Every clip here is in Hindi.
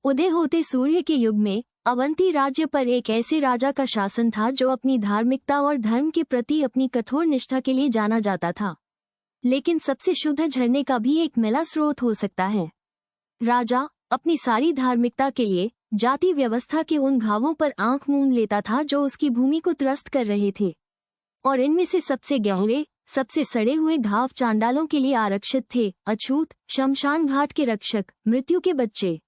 उदय होते सूर्य के युग में अवंती राज्य पर एक ऐसे राजा का शासन था जो अपनी धार्मिकता और धर्म के प्रति अपनी कठोर निष्ठा के लिए जाना जाता था। लेकिन सबसे शुद्ध झरने का भी एक मिला स्रोत हो सकता है। राजा अपनी सारी धार्मिकता के लिए जाति व्यवस्था के उन घावों पर आंख मूंद लेता था जो उसकी भूमि को त्रस्त कर रहे थे, और इनमें से सबसे गहरे, सबसे सड़े हुए घाव चांडालों के लिए आरक्षित थे। अछूत शमशान घाट के रक्षक, मृत्यु के बच्चे।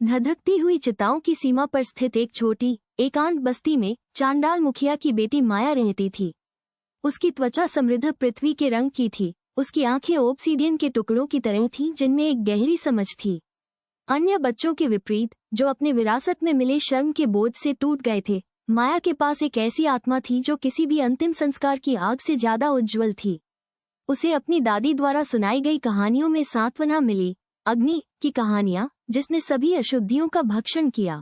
धधकती हुई चिताओं की सीमा पर स्थित एक छोटी एकांत बस्ती में चांडाल मुखिया की बेटी माया रहती थी। उसकी त्वचा समृद्ध पृथ्वी के रंग की थी। उसकी आंखें ओब्सीडियन के टुकड़ों की तरह थीं जिनमें एक गहरी समझ थी। अन्य बच्चों के विपरीत जो अपने विरासत में मिले शर्म के बोझ से टूट गए थे, माया के पास एक ऐसी आत्मा थी जो किसी भी अंतिम संस्कार की आग से ज्यादा उज्ज्वल थी। उसे अपनी दादी द्वारा सुनाई गई कहानियों में सांत्वना मिली। अग्नि की कहानियां, जिसने सभी अशुद्धियों का भक्षण किया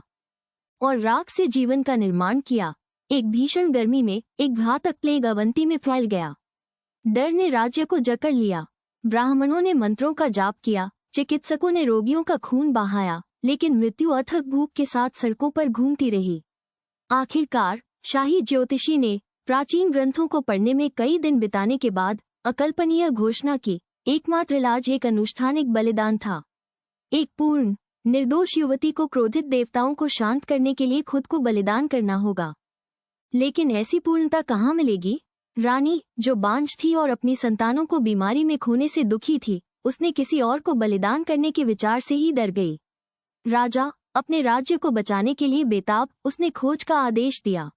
और राख से जीवन का निर्माण किया। एक भीषण गर्मी में एक घातक प्लेग अवंती में फैल गया। डर ने राज्य को जकड़ लिया। ब्राह्मणों ने मंत्रों का जाप किया, चिकित्सकों ने रोगियों का खून बहाया, लेकिन मृत्यु अथक भूख के साथ सड़कों पर घूमती रही। आखिरकार शाही ज्योतिषी ने प्राचीन ग्रंथों को पढ़ने में कई दिन बिताने के बाद अकल्पनीय घोषणा की, एकमात्र इलाज एक अनुष्ठानिक बलिदान था। एक पूर्ण निर्दोष युवती को क्रोधित देवताओं को शांत करने के लिए खुद को बलिदान करना होगा। लेकिन ऐसी पूर्णता कहाँ मिलेगी? रानी, जो बांझ थी और अपनी संतानों को बीमारी में खोने से दुखी थी, उसने किसी और को बलिदान करने के विचार से ही डर गई। राजा अपने राज्य को बचाने के लिए बेताब, उसने खोज का आदेश दिया।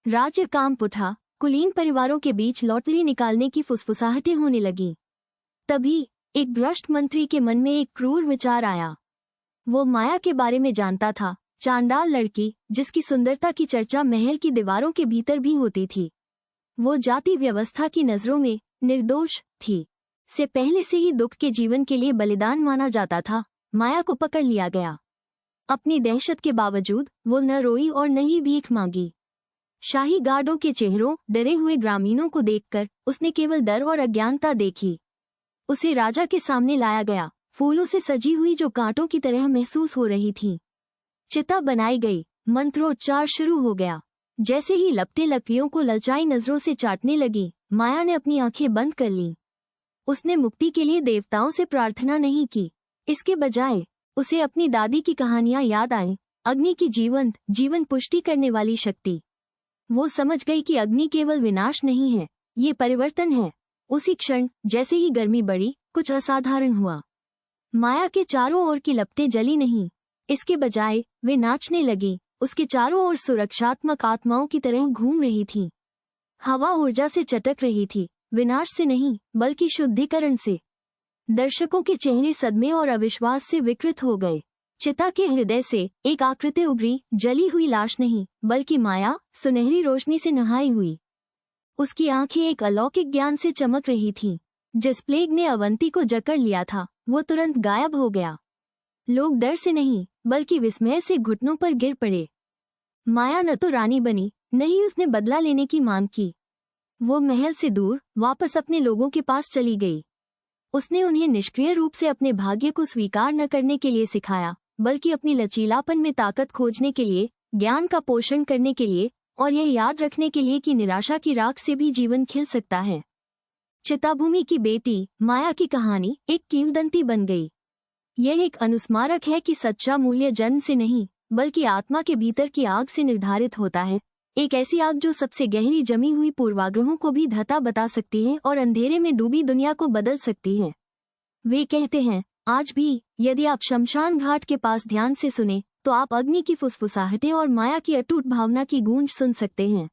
राज्य कांप उठा। कुलीन परिवारों के बीच लॉटरी निकालने की फुसफुसाहटें होने लगीं। तभी एक भ्रष्ट मंत्री के मन में एक क्रूर विचार आया। वो माया के बारे में जानता था, चांडाल लड़की जिसकी सुंदरता की चर्चा महल की दीवारों के भीतर भी होती थी। वो जाति व्यवस्था की नजरों में निर्दोष थी, से पहले से ही दुख के जीवन के लिए बलिदान माना जाता था। माया को पकड़ लिया गया। अपनी दहशत के बावजूद वो न रोई और न ही भीख मांगी। शाही गार्डों के चेहरों, डरे हुए ग्रामीणों को देखकर उसने केवल डर और अज्ञानता देखी। उसे राजा के सामने लाया गया, फूलों से सजी हुई जो कांटों की तरह महसूस हो रही थी। चिता बनाई गई, मंत्रोच्चार शुरू हो गया। जैसे ही लपटें लकड़ियों को ललचाई नजरों से चाटने लगी, माया ने अपनी आंखें बंद कर लीं। उसने मुक्ति के लिए देवताओं से प्रार्थना नहीं की, इसके बजाय उसे अपनी दादी की कहानियां याद आईं। अग्नि की जीवन पुष्टि करने वाली शक्ति। वो समझ गई कि अग्नि केवल विनाश नहीं है, ये परिवर्तन है। उसी क्षण जैसे ही गर्मी बढ़ी, कुछ असाधारण हुआ। माया के चारों ओर की लपटें जली नहीं, इसके बजाय वे नाचने लगी। उसके चारों ओर सुरक्षात्मक आत्माओं की तरह घूम रही थीं। हवा ऊर्जा से चटक रही थी, विनाश से नहीं बल्कि शुद्धिकरण से। दर्शकों के चेहरे सदमे और अविश्वास से विकृत हो गए। चिता के हृदय से एक आकृति उभरी, जली हुई लाश नहीं बल्कि माया, सुनहरी रोशनी से नहाई हुई। उसकी आंखें एक अलौकिक ज्ञान से चमक रही थीं। जिस प्लेग ने अवंती को जकड़ लिया था, वो तुरंत गायब हो गया। लोग डर से नहीं बल्कि विस्मय से घुटनों पर गिर पड़े। माया न तो रानी बनी, न ही उसने बदला लेने की मांग की। वो महल से दूर वापस अपने लोगों के पास चली गई। उसने उन्हें निष्क्रिय रूप से अपने भाग्य को स्वीकार न करने के लिए सिखाया, बल्कि अपनी लचीलापन में ताकत खोजने के लिए, ज्ञान का पोषण करने के लिए और यह याद रखने के लिए कि निराशा की राख से भी जीवन खिल सकता है। चिताभूमि की बेटी माया की कहानी एक किंवदंती बन गई। यह एक अनुस्मारक है कि सच्चा मूल्य जन्म से नहीं बल्कि आत्मा के भीतर की आग से निर्धारित होता है। एक ऐसी आग जो सबसे गहरी जमी हुई पूर्वाग्रहों को भी धता बता सकती है और अंधेरे में डूबी दुनिया को बदल सकती है। वे कहते हैं, आज भी यदि आप शमशान घाट के पास ध्यान से सुने तो आप अग्नि की फुसफुसाहटें और माया की अटूट भावना की गूंज सुन सकते हैं।